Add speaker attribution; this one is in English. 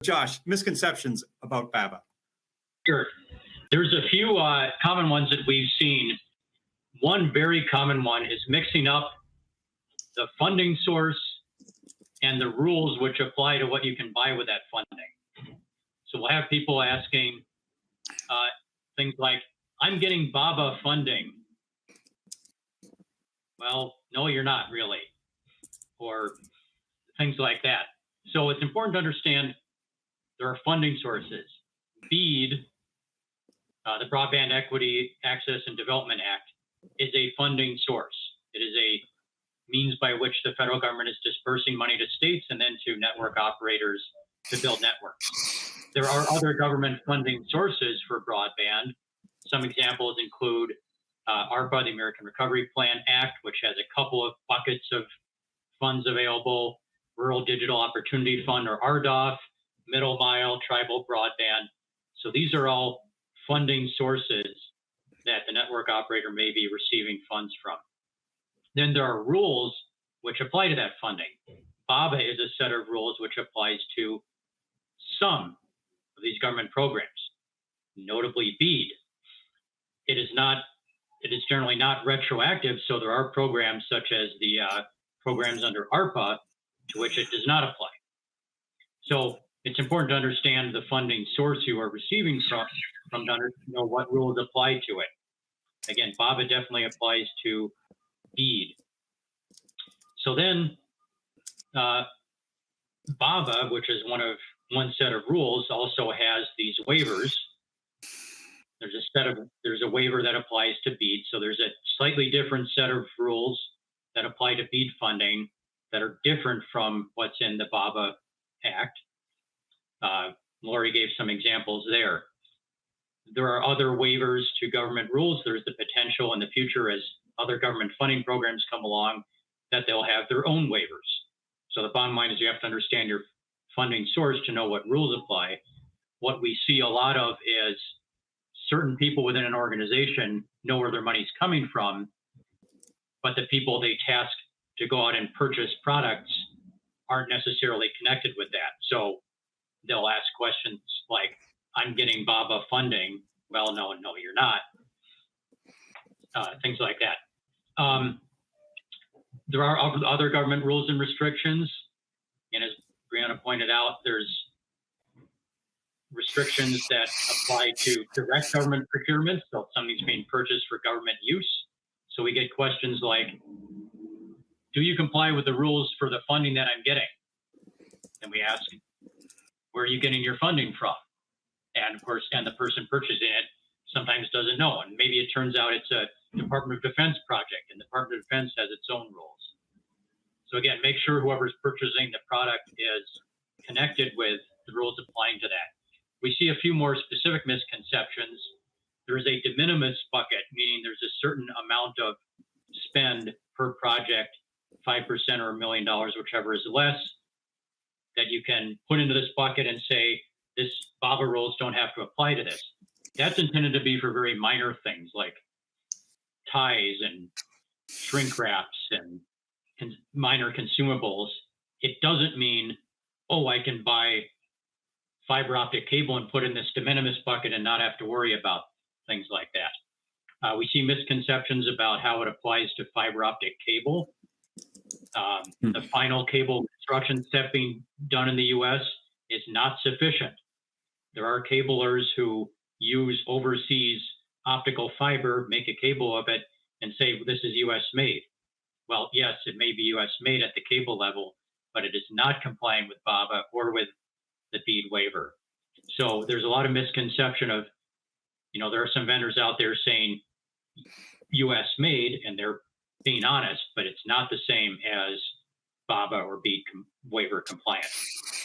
Speaker 1: Josh, misconceptions about BABA.
Speaker 2: Sure. There's a few common ones that we've seen. One very common one is mixing up the funding source and the rules which apply to what you can buy with that funding. So we'll have people asking things like, I'm getting BABA funding. Well, no, you're not really, or things like that. So it's important to understand there are funding sources. BEAD, the Broadband Equity, Access, and Development Act, is a funding source. It is a means by which the federal government is dispersing money to states and then to network operators to build networks. There are other government funding sources for broadband. Some examples include ARPA, the American Recovery Plan Act, which has a couple of buckets of funds available, Rural Digital Opportunity Fund, or RDOF, Middle Mile, Tribal Broadband. So these are all funding sources that the network operator may be receiving funds from. Then there are rules which apply to that funding. BABA is a set of rules which applies to some of these government programs, notably BEAD. It is generally not retroactive, so there are programs such as the programs under ARPA to which it does not apply. So it's important to understand the funding source you are receiving from to know what rules apply to it. Again, BABA definitely applies to BEAD. So then BABA, which is one set of rules, also has these waivers. There's a waiver that applies to BEAD. So there's a slightly different set of rules that apply to BEAD funding that are different from what's in the BABA Act. Lori gave some examples there. There are other waivers to government rules. There's the potential in the future as other government funding programs come along that they'll have their own waivers. So the bottom line is you have to understand your funding source to know what rules apply. What we see a lot of is certain people within an organization know where their money's coming from, but the people they task to go out and purchase products aren't necessarily connected with that. So they'll ask questions like, I'm getting BABA funding. Well, no, you're not. Things like that. There are other government rules and restrictions. And as Brianna pointed out, there's restrictions that apply to direct government procurement. So something's being purchased for government use. So we get questions like, do you comply with the rules for the funding that I'm getting? And we ask, where are you getting your funding from? And of course, the person purchasing it sometimes doesn't know. And maybe it turns out it's a Department of Defense project, and the Department of Defense has its own rules. So again, make sure whoever's purchasing the product is connected with the rules applying to that. We see a few more specific misconceptions. There is a de minimis bucket, meaning there's a certain amount of spend per project, 5% or $1 million, whichever is less, that you can put into this bucket and say, this BABA rules don't have to apply to this. That's intended to be for very minor things like ties and shrink wraps and minor consumables. It doesn't mean, oh, I can buy fiber optic cable and put in this de minimis bucket and not have to worry about things like that. We see misconceptions about how it applies to fiber optic cable. The final cable construction step being done in the U.S. is not sufficient. There are cablers who use overseas optical fiber, make a cable of it, and say, well, this is U.S. made. Well, yes, it may be U.S. made at the cable level, but it is not complying with BABA or with the BEAD waiver. So there's a lot of misconception of, there are some vendors out there saying U.S. made, and they're being honest, but it's not the same as BABA or BEAD waiver compliance.